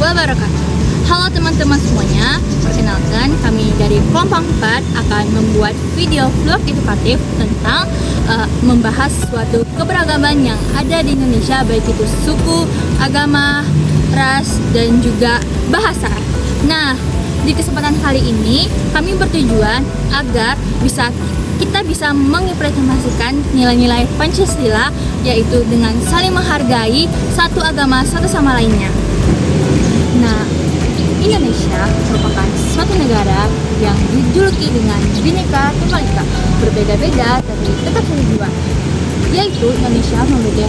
wabarakatuh. Halo teman-teman semuanya, perkenalkan kami dari kelompok 4 akan membuat video vlog edukatif tentang membahas suatu keberagaman yang ada di Indonesia, baik itu suku, agama, ras, dan juga bahasa. Nah, di kesempatan kali ini kami bertujuan agar kita bisa mengimplementasikan nilai-nilai Pancasila, yaitu dengan saling menghargai satu agama satu sama lainnya. Nah, Indonesia merupakan suatu negara yang dijuluki dengan Bhinneka Tunggal Ika, berbeda-beda tapi tetap satu jiwa. Yaitu Indonesia memiliki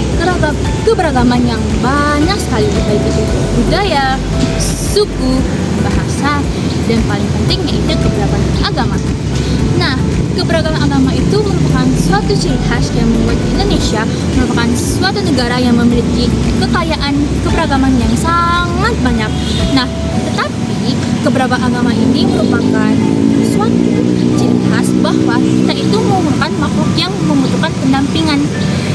keberagaman yang banyak sekali, baik itu budaya, suku, bahasa, dan paling penting yaitu keberagaman agama. Nah, keberagaman agama itu merupakan suatu ciri khas yang membuat Indonesia merupakan suatu negara yang memiliki kekayaan keberagaman yang sangat banyak. Nah, tetapi keberagaman agama ini merupakan suatu ciri khas bahwa kita itu merupakan makhluk yang membutuhkan pendampingan.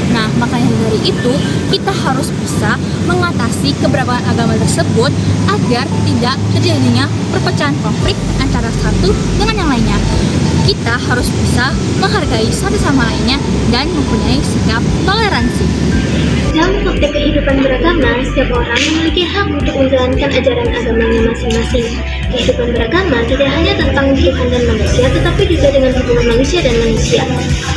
Nah, makanya dari itu kita harus bisa mengatasi keberagaman agama tersebut agar tidak terjadinya perpecahan konflik antara satu dengan yang lainnya. Kita harus bisa menghargai satu sama lainnya dan mempunyai sikap toleransi. Dalam praktek kehidupan beragama, setiap orang memiliki hak untuk menjalankan ajaran agamanya masing-masing. Kehidupan beragama tidak hanya tentang Tuhan dan manusia, tetapi juga dengan hubungan manusia dan manusia.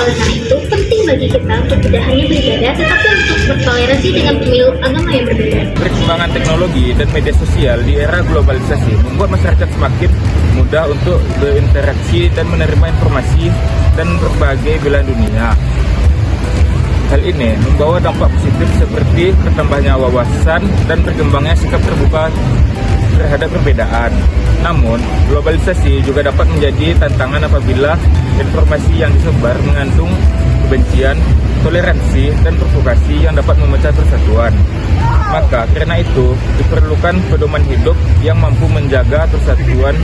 Oleh karena itu, penting bagi kita untuk tidak hanya beribadah, tetapi untuk bertoleransi dengan pemeluk agama yang berbeda. Perkembangan teknologi dan media sosial di era globalisasi membuat masyarakat semakin mudah untuk berinteraksi dan menerima informasi dan berbagai belahan dunia. Hal ini membawa dampak positif seperti bertambahnya wawasan dan berkembangnya sikap terbuka terhadap perbedaan. Namun, globalisasi juga dapat menjadi tantangan apabila informasi yang disebar mengandung kebencian, toleransi, dan provokasi yang dapat memecah persatuan. Maka karena itu diperlukan pedoman hidup yang mampu menjaga persatuan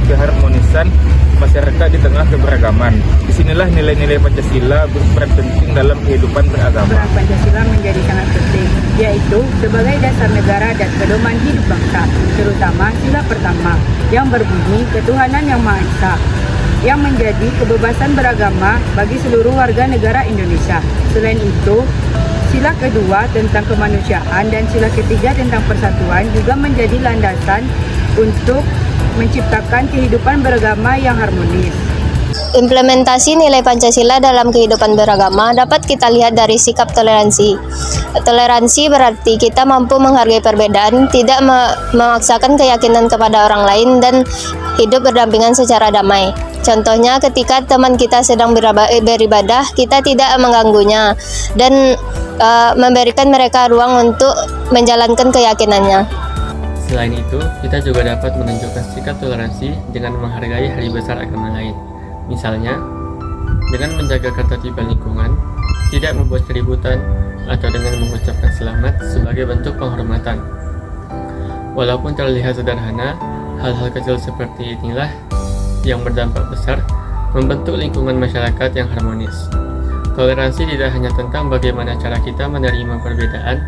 keharmonisan masyarakat di tengah keberagaman. Disinilah nilai-nilai Pancasila berperan penting dalam kehidupan beragama. Peran Pancasila menjadi sangat penting, yaitu sebagai dasar negara dan pedoman hidup bangsa, terutama sila pertama yang berbunyi ketuhanan yang Maha Esa, yang menjadi kebebasan beragama bagi seluruh warga negara Indonesia. Selain itu, sila kedua tentang kemanusiaan dan sila ketiga tentang persatuan juga menjadi landasan untuk menciptakan kehidupan beragama yang harmonis. Implementasi nilai Pancasila dalam kehidupan beragama dapat kita lihat dari sikap toleransi. Toleransi berarti kita mampu menghargai perbedaan, tidak memaksakan keyakinan kepada orang lain, dan hidup berdampingan secara damai. Contohnya ketika teman kita sedang beribadah, kita tidak mengganggunya dan memberikan mereka ruang untuk menjalankan keyakinannya. Selain itu, kita juga dapat menunjukkan sikap toleransi dengan menghargai hari besar agama lain. Misalnya, dengan menjaga ketertiban lingkungan, tidak membuat keributan, atau dengan mengucapkan selamat sebagai bentuk penghormatan. Walaupun terlihat sederhana, hal-hal kecil seperti inilah yang berdampak besar membentuk lingkungan masyarakat yang harmonis. Toleransi tidak hanya tentang bagaimana cara kita menerima perbedaan,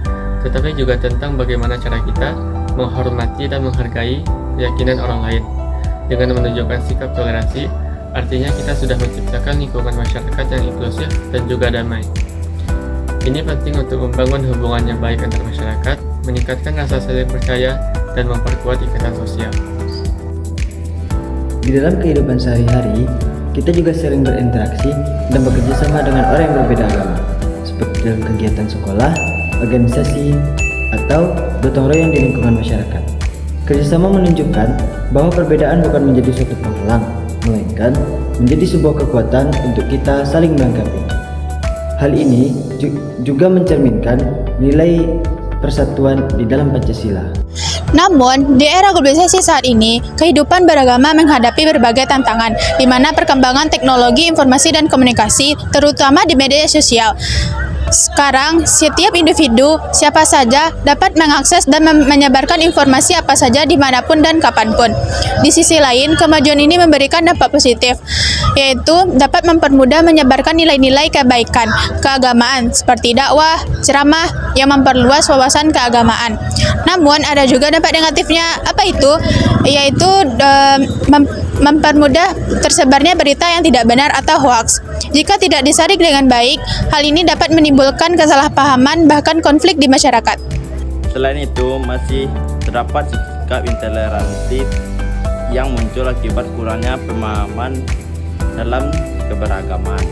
tetapi juga tentang bagaimana cara kita menghormati dan menghargai keyakinan orang lain. Dengan menunjukkan sikap toleransi, artinya kita sudah menciptakan lingkungan masyarakat yang inklusif dan juga damai. Ini penting untuk membangun hubungan yang baik antar masyarakat, meningkatkan rasa saling percaya, dan memperkuat ikatan sosial. Di dalam kehidupan sehari-hari, kita juga sering berinteraksi dan bekerja sama dengan orang yang berbeda agama, seperti dalam kegiatan sekolah, organisasi, atau gotong royong di lingkungan masyarakat. Kerjasama menunjukkan bahwa perbedaan bukan menjadi suatu penghalang, melainkan menjadi sebuah kekuatan untuk kita saling melengkapi. Hal ini juga mencerminkan nilai persatuan di dalam Pancasila. Namun, di era globalisasi saat ini, kehidupan beragama menghadapi berbagai tantangan, di mana perkembangan teknologi informasi dan komunikasi, terutama di media sosial. Sekarang, setiap individu, siapa saja, dapat mengakses dan menyebarkan informasi apa saja dimanapun dan kapanpun. Di sisi lain, kemajuan ini memberikan dampak positif, yaitu dapat mempermudah menyebarkan nilai-nilai kebaikan, keagamaan, seperti dakwah, ceramah, yang memperluas wawasan keagamaan. Namun ada juga dampak negatifnya, yaitu mempermudah tersebarnya berita yang tidak benar atau hoaks. Jika tidak disaring dengan baik, hal ini dapat menimbulkan kesalahpahaman bahkan konflik di masyarakat. Selain itu, masih terdapat sikap intoleransi yang muncul akibat kurangnya pemahaman dalam keberagaman.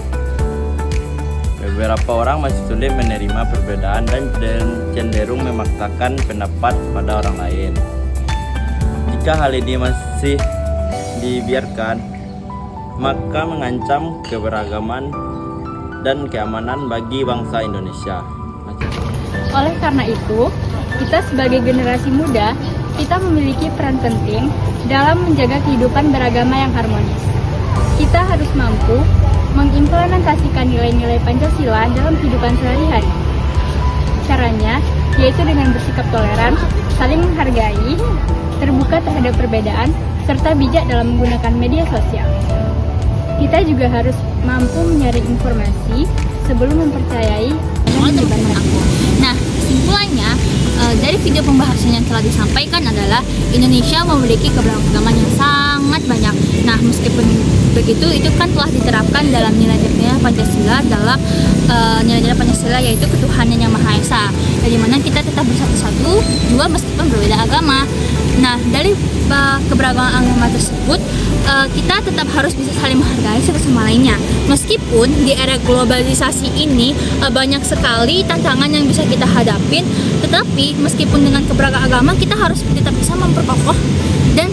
Beberapa orang masih sulit menerima perbedaan dan cenderung memaksakan pendapat pada orang lain. Jika hal ini masih dibiarkan, maka mengancam keberagaman dan keamanan bagi bangsa Indonesia. Oleh karena itu, kita sebagai generasi muda, kita memiliki peran penting dalam menjaga kehidupan beragama yang harmonis. Kita harus mampu mengimplementasikan nilai-nilai Pancasila dalam kehidupan sehari-hari. Caranya yaitu dengan bersikap toleran, saling menghargai, terbuka terhadap perbedaan, serta bijak dalam menggunakan media sosial. Kita juga harus mampu menyaring informasi sebelum mempercayai dan menyebarkan aku. Nah, kesimpulannya dari video pembahasan yang telah disampaikan adalah Indonesia memiliki keberagaman yang sangat banyak. Nah, meskipun begitu, itu kan telah diterapkan dalam nilai-nilai Pancasila, dalam nilai-nilai Pancasila yaitu ketuhanan yang Maha Esa, dari mana kita tetap bersatu-satu juga meskipun berbeda agama. Nah, dari keberagaman agama tersebut, kita tetap harus bisa saling menghargai satu sama lainnya. Meskipun di era globalisasi ini banyak sekali tantangan yang bisa kita hadapin, tetapi meskipun dengan keberagaman agama, kita harus tetap bisa memperkokoh dan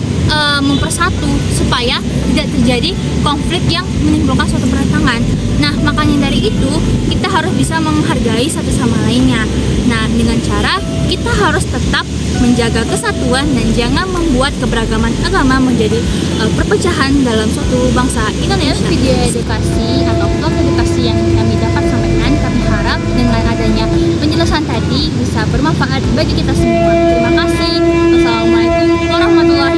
mempersatu supaya tidak terjadi konflik yang menimbulkan suatu pertentangan. Nah, makanya dari itu kita harus bisa menghargai satu sama lainnya. Nah, dengan cara kita harus tetap menjaga kesatuan dan jangan membuat keberagaman agama menjadi perpecahan dalam suatu bangsa Indonesia. Video edukasi atau vlog edukasi yang kami dapat sampaikan, kami harap dengan adanya penjelasan tadi bisa bermanfaat bagi kita semua. Terima kasih. Wassalamualaikum warahmatullahi